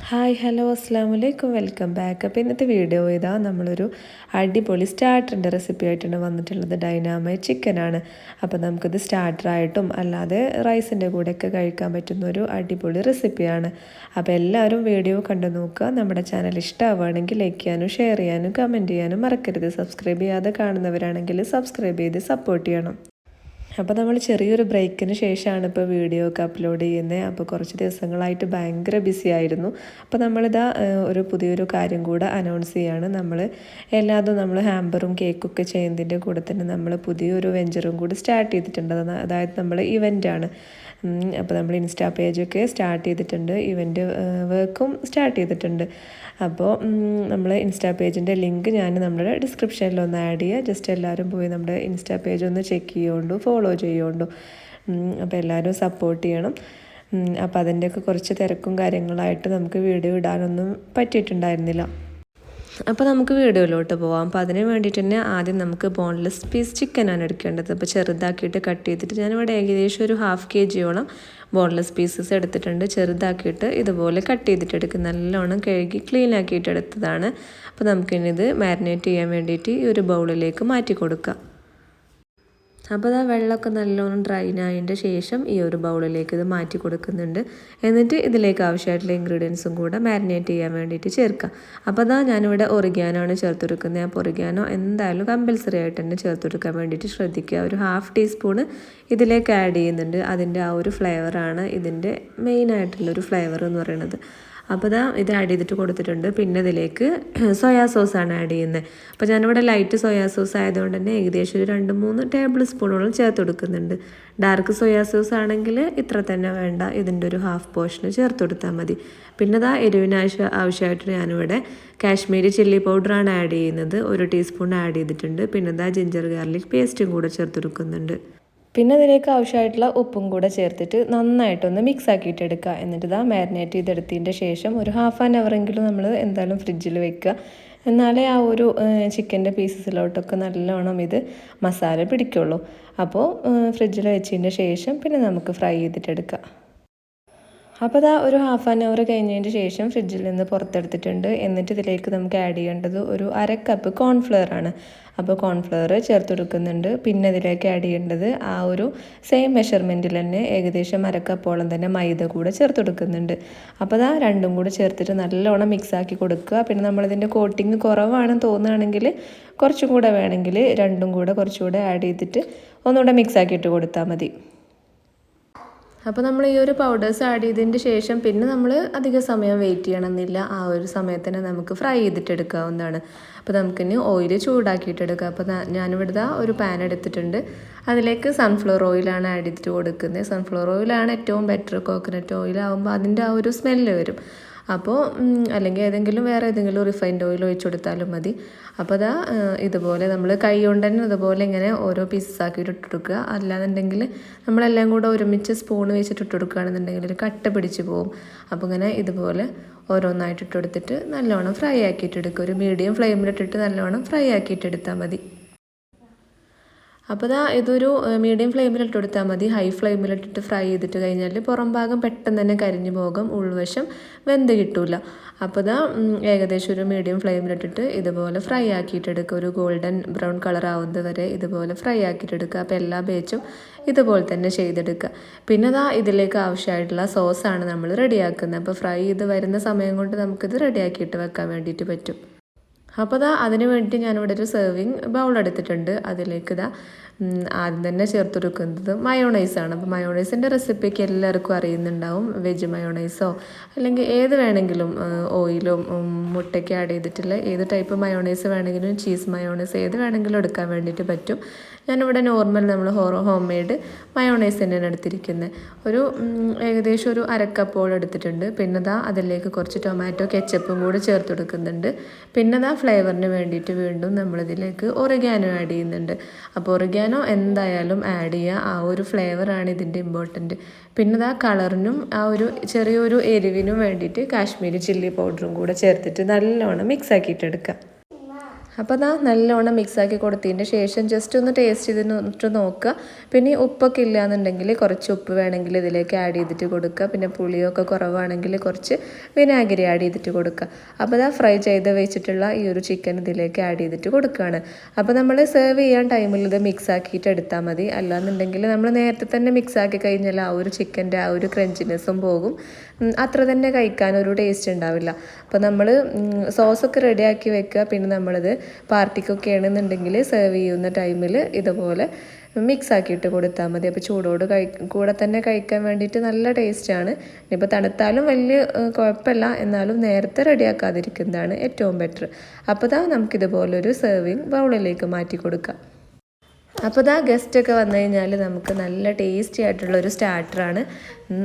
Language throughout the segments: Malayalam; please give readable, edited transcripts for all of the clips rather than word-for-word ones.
ഹായ് ഹലോ അസ്സാം വലൈക്കും വെൽക്കം ബാക്ക്. അപ്പോൾ ഇന്നത്തെ വീഡിയോ ഇതാ നമ്മളൊരു അടിപൊളി സ്റ്റാർട്ടറിൻ്റെ റെസിപ്പി ആയിട്ടാണ് വന്നിട്ടുള്ളത്. ഡൈനാമൈറ്റ് ചിക്കനാണ്. അപ്പോൾ നമുക്കിത് സ്റ്റാർട്ടറായിട്ടും അല്ലാതെ റൈസിൻ്റെ കൂടെയൊക്കെ കഴിക്കാൻ പറ്റുന്ന ഒരു അടിപൊളി റെസിപ്പിയാണ്. അപ്പോൾ എല്ലാവരും വീഡിയോ കണ്ടു നോക്കുക. നമ്മുടെ ചാനൽ ഇഷ്ടമാവുകയാണെങ്കിൽ ലൈക്ക് ചെയ്യാനും ഷെയർ ചെയ്യാനും കമൻറ്റ് ചെയ്യാനും മറക്കരുത്. സബ്സ്ക്രൈബ് ചെയ്യാതെ കാണുന്നവരാണെങ്കിൽ സബ്സ്ക്രൈബ് ചെയ്ത് സപ്പോർട്ട് ചെയ്യണം. അപ്പോൾ നമ്മൾ ചെറിയൊരു ബ്രേക്കിന് ശേഷമാണ് ഇപ്പോൾ വീഡിയോ ഒക്കെ അപ്ലോഡ് ചെയ്യുന്നത്. അപ്പോൾ കുറച്ച് ദിവസങ്ങളായിട്ട് ഭയങ്കര ബിസി ആയിരുന്നു. അപ്പോൾ നമ്മളിതാ ഒരു പുതിയൊരു കാര്യം കൂടെ അനൗൺസ് ചെയ്യാണ്. എല്ലാതും നമ്മൾ ഹാമ്പറും കേക്കൊക്കെ ചെയ്യുന്നതിൻ്റെ കൂടെ തന്നെ നമ്മൾ പുതിയൊരു വെഞ്ചറും കൂടി സ്റ്റാർട്ട് ചെയ്തിട്ടുണ്ട്. അതായത് നമ്മൾ ഇവൻ്റാണ്. അപ്പോൾ നമ്മൾ ഇൻസ്റ്റാ പേജൊക്കെ സ്റ്റാർട്ട് ചെയ്തിട്ടുണ്ട്, ഇവൻ്റ് വർക്കും സ്റ്റാർട്ട് ചെയ്തിട്ടുണ്ട്. അപ്പോൾ നമ്മൾ ഇൻസ്റ്റാ പേജിൻ്റെ ലിങ്ക് ഞാൻ നമ്മുടെ ഡിസ്ക്രിപ്ഷനിലൊന്ന് ആഡ് ചെയ്യുക. ജസ്റ്റ് എല്ലാവരും പോയി നമ്മുടെ ഇൻസ്റ്റാ പേജ് ഒന്ന് ചെക്ക് ചെയ്യുകൊണ്ടു, ഫോളോ ചെയ്യുകൊണ്ടു. അപ്പോൾ എല്ലാവരും സപ്പോർട്ട് ചെയ്യണം. അപ്പോൾ അതിൻ്റെയൊക്കെ കുറച്ച് തിരക്കും കാര്യങ്ങളായിട്ട് നമുക്ക് വീഡിയോ ഇടാനൊന്നും പറ്റിയിട്ടുണ്ടായിരുന്നില്ല. അപ്പോൾ നമുക്ക് വീഡിയോയിലോട്ട് പോവാം. അപ്പോൾ അതിന് വേണ്ടിയിട്ട് തന്നെ ആദ്യം നമുക്ക് ബോൺലെസ് പീസ് ചിക്കനാണ് എടുക്കേണ്ടത്. അപ്പോൾ ചെറുതാക്കിയിട്ട് കട്ട് ചെയ്തിട്ട് ഞാനിവിടെ ഏകദേശം ഒരു 1/2 kg ബോൺലെസ് പീസസ് എടുത്തിട്ടുണ്ട്. ചെറുതാക്കിയിട്ട് ഇതുപോലെ കട്ട് ചെയ്തിട്ട് എടുക്കും. നല്ലോണം കഴുകി ക്ലീൻ ആക്കിയിട്ട് എടുത്തതാണ്. അപ്പോൾ നമുക്കിനി ഇത് മാരിനേറ്റ് ചെയ്യാൻ വേണ്ടിയിട്ട് ഈ ഒരു ബൗളിലേക്ക് മാറ്റി കൊടുക്കാം. അപ്പോൾ ആ വെള്ളമൊക്കെ നല്ലോണം ഡ്രൈൻ ആയതിൻ്റെ ശേഷം ഈ ഒരു ബൗളിലേക്ക് ഇത് മാറ്റി കൊടുക്കുന്നുണ്ട്. എന്നിട്ട് ഇതിലേക്ക് ആവശ്യമായിട്ടുള്ള ഇൻഗ്രീഡിയൻസും കൂടെ മാരിനേറ്റ് ചെയ്യാൻ വേണ്ടിയിട്ട് ചേർക്കാം. അപ്പോൾ ഞാനിവിടെ ഒറിഗാനോ ചേർത്ത് കൊടുക്കുന്നത്. അപ്പോൾ ഒറിഗാനോ എന്തായാലും കമ്പൽസറി ആയിട്ട് തന്നെ ചേർത്ത് കൊടുക്കാൻ വേണ്ടിയിട്ട് ശ്രദ്ധിക്കുക. ഒരു 1/2 ടീസ്പൂണ് ഇതിലേക്ക് ആഡ് ചെയ്യുന്നുണ്ട്. അതിൻ്റെ ആ ഒരു ഫ്ലേവറാണ് ഇതിൻ്റെ മെയിനായിട്ടുള്ളൊരു ഫ്ലേവർ എന്ന് പറയുന്നത്. അപ്പോൾ ഇത് ആഡ് ചെയ്തിട്ട് കൊടുത്തിട്ടുണ്ട്. പിന്നെ ഇതിലേക്ക് സോയാ സോസാണ് ആഡ് ചെയ്യുന്നത്. അപ്പോൾ ഞാനിവിടെ ലൈറ്റ് സോയാ സോസ് ആയതുകൊണ്ട് തന്നെ ഏകദേശം ഒരു 2-3 ടേബിൾ സ്പൂണോളം ചേർത്ത് കൊടുക്കുന്നുണ്ട്. ഡാർക്ക് സോയാ സോസ് ആണെങ്കിൽ ഇത്ര തന്നെ വേണ്ട, ഇതിൻ്റെ ഒരു 1/2 പോർഷൻ ചേർത്ത് കൊടുത്താൽ മതി. പിന്നെ എരിവിന് ആവശ്യമായിട്ട് ഞാനിവിടെ കാശ്മീരി ചില്ലി പൗഡറാണ് ആഡ് ചെയ്യുന്നത്. 1 ടീസ്പൂൺ ആഡ് ചെയ്തിട്ടുണ്ട്. പിന്നെ ജിഞ്ചർ ഗാർലിക് പേസ്റ്റും കൂടെ ചേർത്ത് കൊടുക്കുന്നുണ്ട്. പിന്നെ അതിലേക്ക് ആവശ്യമായിട്ടുള്ള ഉപ്പും കൂടെ ചേർത്തിട്ട് നന്നായിട്ടൊന്ന് മിക്സ് ആക്കിയിട്ട് എടുക്കുക. എന്നിട്ട് മാരിനേറ്റ് ചെയ്തെടുത്തതിൻ്റെ ശേഷം ഒരു 1/2 hour നമ്മൾ എന്തായാലും ഫ്രിഡ്ജിൽ വെക്കുക. എന്നാലേ ആ ഒരു ചിക്കൻ്റെ പീസസിലോട്ടൊക്കെ നല്ലോണം ഇത് മസാല പിടിക്കുള്ളൂ. അപ്പോൾ ഫ്രിഡ്ജിൽ വെച്ചതിൻ്റെ ശേഷം പിന്നെ നമുക്ക് ഫ്രൈ ചെയ്തിട്ടെടുക്കാം. അപ്പോൾ ഒരു 1/2 hour കഴിഞ്ഞതിന് ശേഷം ഫ്രിഡ്ജിൽ നിന്ന് പുറത്തെടുത്തിട്ടുണ്ട്. എന്നിട്ട് ഇതിലേക്ക് നമുക്ക് ആഡ് ചെയ്യേണ്ടത് ഒരു 1/2 കപ്പ് കോൺഫ്ലവർ ആണ്. അപ്പോൾ കോൺഫ്ലവർ ചേർത്ത് കൊടുക്കുന്നുണ്ട്. പിന്നെ ഇതിലേക്ക് ആഡ് ചെയ്യേണ്ടത് ആ ഒരു സെയിം മെഷർമെൻറ്റിൽ തന്നെ ഏകദേശം 1/2 കപ്പോളം തന്നെ മൈദ കൂടെ ചേർത്ത് കൊടുക്കുന്നുണ്ട്. അപ്പോൾ രണ്ടും കൂടെ ചേർത്തിട്ട് നല്ലോണം മിക്സ് ആക്കി കൊടുക്കുക. പിന്നെ നമ്മളിതിൻ്റെ കോട്ടിങ് കുറവാണെന്ന് തോന്നുകയാണെങ്കിൽ കുറച്ചും കൂടെ വേണമെങ്കിൽ രണ്ടും കൂടെ കുറച്ചുകൂടെ ആഡ് ചെയ്തിട്ട് ഒന്നുകൂടെ മിക്സ് ആക്കിയിട്ട് കൊടുത്താൽ മതി. അപ്പോൾ നമ്മൾ ഈ ഒരു പൗഡേഴ്സ് ആഡ് ചെയ്തതിൻ്റെ ശേഷം പിന്നെ നമ്മൾ അധിക സമയം വെയിറ്റ് ചെയ്യണമെന്നില്ല. ആ ഒരു സമയത്തിന് നമുക്ക് ഫ്രൈ ചെയ്തിട്ടെടുക്കാവുന്നതാണ്. അപ്പോൾ നമുക്കിനി ഓയിൽ ചൂടാക്കിയിട്ടെടുക്കാം. അപ്പോൾ ഞാനിവിടെ ഒരു പാൻ എടുത്തിട്ടുണ്ട്. അതിലേക്ക് സൺഫ്ലവർ ഓയിലാണ് ആഡ് ചെയ്തിട്ട് കൊടുക്കുന്നത്. സൺഫ്ലവർ ഓയിലാണ് ഏറ്റവും ബെറ്റർ. കോക്കനട്ട് ഓയിലാകുമ്പോൾ അതിൻ്റെ ആ ഒരു സ്മെല്ല് വരും. അപ്പോൾ അല്ലെങ്കിൽ വേറെ ഏതെങ്കിലും റിഫൈൻഡ് ഓയിൽ ഒഴിച്ചു കൊടുത്താലും മതി. അപ്പോൾ ഇതുപോലെ നമ്മൾ കൈ കൊണ്ട് തന്നെ ഇതുപോലെ ഇങ്ങനെ ഓരോ പീസസ് ആക്കിയിട്ട് ഇട്ട് കൊടുക്കുക. അല്ലാന്നുണ്ടെങ്കിൽ നമ്മളെല്ലാം കൂടെ ഒരുമിച്ച് സ്പൂൺ വെച്ചിട്ട് ഇട്ട് കൊടുക്കുകയാണെന്നുണ്ടെങ്കിൽ ഒരു കട്ട പിടിച്ച് പോകും. അപ്പോൾ ഇങ്ങനെ ഇതുപോലെ ഓരോന്നായിട്ട് ഇട്ട് കൊടുത്തിട്ട് നല്ലോണം ഫ്രൈ ആക്കിയിട്ട് എടുക്കുക. ഒരു മീഡിയം ഫ്ലെയിമിലിട്ടിട്ട് നല്ലോണം ഫ്രൈ ആക്കിയിട്ട് എടുത്താൽ മതി. അപ്പോൾ ഇതൊരു മീഡിയം ഫ്ലെയിമിലിട്ട് കൊടുത്താൽ മതി. ഹൈ ഫ്ലെയിമിലിട്ടിട്ട് ഫ്രൈ ചെയ്തിട്ട് കഴിഞ്ഞാൽ പുറം ഭാഗം പെട്ടെന്ന് തന്നെ കരിഞ്ഞു പോകും, ഉൾവശം വെന്ത് കിട്ടില്ല. അപ്പോൾ ഏകദേശം ഒരു മീഡിയം ഫ്ലെയിമിലിട്ടിട്ട് ഇതുപോലെ ഫ്രൈ ആക്കിയിട്ടെടുക്കുക. ഒരു ഗോൾഡൻ ബ്രൗൺ കളർ ആവുന്നത് വരെ ഇതുപോലെ ഫ്രൈ ആക്കിയിട്ടെടുക്കുക. അപ്പോൾ എല്ലാ ബാച്ചും ഇതുപോലെ തന്നെ ചെയ്തെടുക്കുക. പിന്നെ ഇതിലേക്ക് ആവശ്യമായിട്ടുള്ള സോസാണ് നമ്മൾ റെഡിയാക്കുന്നത്. അപ്പോൾ ഫ്രൈ ചെയ്ത് വരുന്ന സമയം കൊണ്ട് നമുക്കിത് റെഡിയാക്കിയിട്ട് വെക്കാൻ വേണ്ടിയിട്ട് പറ്റും. അപ്പോൾ അതിന് വേണ്ടി ഞാനിവിടെ ഒരു സെർവിങ് ബൗൾ എടുത്തിട്ടുണ്ട്. അതിലേക്ക് ആദ്യം തന്നെ ചേർത്ത് കൊടുക്കുന്നത് മയോണൈസാണ്. അപ്പോൾ മയോണൈസിൻ്റെ റെസിപ്പിക്ക് എല്ലാവർക്കും അറിയുന്നുണ്ടാവും. വെജ് മയോണൈസോ അല്ലെങ്കിൽ ഏത് വേണമെങ്കിലും ഓയിലും മുട്ടയ്ക്ക് ആഡ് ചെയ്തിട്ടുള്ള ഏത് ടൈപ്പ് മയോണൈസ് വേണമെങ്കിലും ചീസ് മയോണൈസ് ഏത് വേണമെങ്കിലും എടുക്കാൻ വേണ്ടിയിട്ട് പറ്റും. ഞാനിവിടെ നോർമൽ നമ്മൾ ഹോം മെയ്ഡ് മയോണൈസ് തന്നെയാണ് എടുത്തിരിക്കുന്നത്. ഏകദേശം ഒരു 1/2 കപ്പോളം എടുത്തിട്ടുണ്ട്. പിന്നെ അതിലേക്ക് കുറച്ച് ടൊമാറ്റോ കെച്ചപ്പും കൂടെ ചേർത്ത് കൊടുക്കുന്നുണ്ട്. പിന്നെ ഫ്ലേവറിന് വേണ്ടിയിട്ട് വീണ്ടും നമ്മളിതിലേക്ക് ഒറിഗാനോ ആഡ് ചെയ്യുന്നുണ്ട്. അപ്പോൾ ഒറിഗാനോ എന്തായാലും ആഡ് ചെയ്യുക. ആ ഒരു ഫ്ലേവറാണ് ഇതിൻ്റെ ഇമ്പോർട്ടൻറ്റ്. പിന്നെ കളറിനും ആ ഒരു ചെറിയൊരു എരിവിനും വേണ്ടിയിട്ട് കാശ്മീരി ചില്ലി പൗഡറും കൂടെ ചേർത്തിട്ട് നല്ലോണം മിക്സ് ആക്കിയിട്ടെടുക്കുക. അപ്പോൾ അതാ നല്ലോണം മിക്സാക്കി കൊടുത്തതിന് ശേഷം ജസ്റ്റ് ഒന്ന് ടേസ്റ്റ് ചെയ്തിട്ട് നോക്കുക. പിന്നെ ഉപ്പൊക്കെ ഇല്ലയെന്നുണ്ടെങ്കിൽ കുറച്ച് ഉപ്പ് വേണമെങ്കിൽ ഇതിലേക്ക് ആഡ് ചെയ്തിട്ട് കൊടുക്കുക. പിന്നെ പുളിയൊക്കെ കുറവാണെങ്കിൽ കുറച്ച് വിനാഗിരി ആഡ് ചെയ്തിട്ട് കൊടുക്കുക. അപ്പോൾ അതാ ഫ്രൈ ചെയ്ത് വെച്ചിട്ടുള്ള ഈ ഒരു ചിക്കൻ ഇതിലേക്ക് ആഡ് ചെയ്തിട്ട് കൊടുക്കുകയാണ്. അപ്പോൾ നമ്മൾ സെർവ് ചെയ്യാൻ ടൈമിൽ ഇത് മിക്സ് ആക്കിയിട്ട് എടുത്താൽ മതി. അല്ലാന്നുണ്ടെങ്കിൽ നമ്മൾ നേരത്തെ തന്നെ മിക്സ് ആക്കി കഴിഞ്ഞാൽ ആ ഒരു ചിക്കൻ്റെ ആ ഒരു ക്രഞ്ചിനെസ്സും പോകും, അത്ര തന്നെ കഴിക്കാനൊരു ടേസ്റ്റ് ഉണ്ടാവില്ല. അപ്പോൾ നമ്മൾ സോസൊക്കെ റെഡിയാക്കി വെക്കുക. പിന്നെ നമ്മളിത് പാർട്ടിക്കൊക്കെ ആണെന്നുണ്ടെങ്കിൽ സെർവ് ചെയ്യുന്ന ടൈമിൽ ഇതുപോലെ മിക്സ് ആക്കിയിട്ട് കൊടുത്താൽ മതി. അപ്പോൾ ചൂടോട് കൂടെ തന്നെ കഴിക്കാൻ വേണ്ടിയിട്ട് നല്ല ടേസ്റ്റാണ്. ഇനിയിപ്പോൾ തണുത്താലും വലിയ കുഴപ്പമില്ല, എന്നാലും നേരത്തെ റെഡിയാക്കാതിരിക്കുന്നതാണ് ഏറ്റവും ബെറ്റർ. അപ്പോൾ ഇതാ നമുക്കിതുപോലൊരു സെർവിങ് ബൗളിലേക്ക് മാറ്റി കൊടുക്കാം. അപ്പോൾ ഇതാ ഗസ്റ്റൊക്കെ വന്നു കഴിഞ്ഞാൽ നമുക്ക് നല്ല ടേസ്റ്റി ആയിട്ടുള്ളൊരു സ്റ്റാർട്ടറാണ്.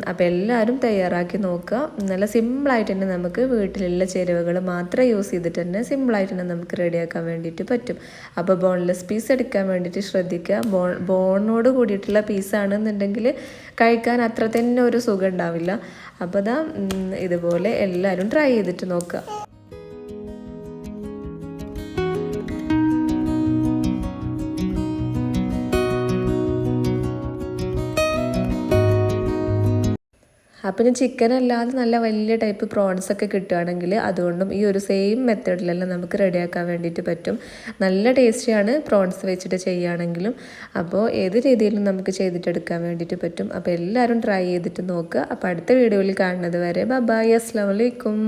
അപ്പോൾ എല്ലാവരും തയ്യാറാക്കി നോക്കുക. നല്ല സിമ്പിളായിട്ട് തന്നെ നമുക്ക് വീട്ടിലുള്ള ചേരുവകൾ മാത്രം യൂസ് ചെയ്തിട്ട് തന്നെ സിമ്പിളായിട്ട് തന്നെ നമുക്ക് റെഡിയാക്കാൻ വേണ്ടിയിട്ട് പറ്റും. അപ്പോൾ ബോൺലെസ് പീസ് എടുക്കാൻ വേണ്ടിയിട്ട് ശ്രദ്ധിക്കുക. ബോണോട് കൂടിയിട്ടുള്ള പീസാണെന്നുണ്ടെങ്കിൽ കഴിക്കാൻ അത്ര തന്നെ ഒരു സുഖം ഉണ്ടാവില്ല. അപ്പോൾ ഇതാ ഇതുപോലെ എല്ലാവരും ട്രൈ ചെയ്തിട്ട് നോക്കുക. അപ്പം ഇനി ചിക്കൻ അല്ലാതെ നല്ല വലിയ ടൈപ്പ് പ്രോൺസൊക്കെ കിട്ടുകയാണെങ്കിൽ അതുകൊണ്ടും ഈ ഒരു സെയിം മെത്തേഡിലെല്ലാം നമുക്ക് റെഡിയാക്കാൻ വേണ്ടിയിട്ട് പറ്റും. നല്ല ടേസ്റ്റിയാണ് പ്രോൺസ് വെച്ചിട്ട് ചെയ്യുകയാണെങ്കിലും. അപ്പോൾ ഏത് രീതിയിലും നമുക്ക് ചെയ്തിട്ടെടുക്കാൻ വേണ്ടിയിട്ട് പറ്റും. അപ്പോൾ എല്ലാവരും ട്രൈ ചെയ്തിട്ട് നോക്കുക. അപ്പോൾ അടുത്ത വീഡിയോയിൽ കാണുന്നത് വരെ ബൈ, അസ്സലാമു അലൈക്കും.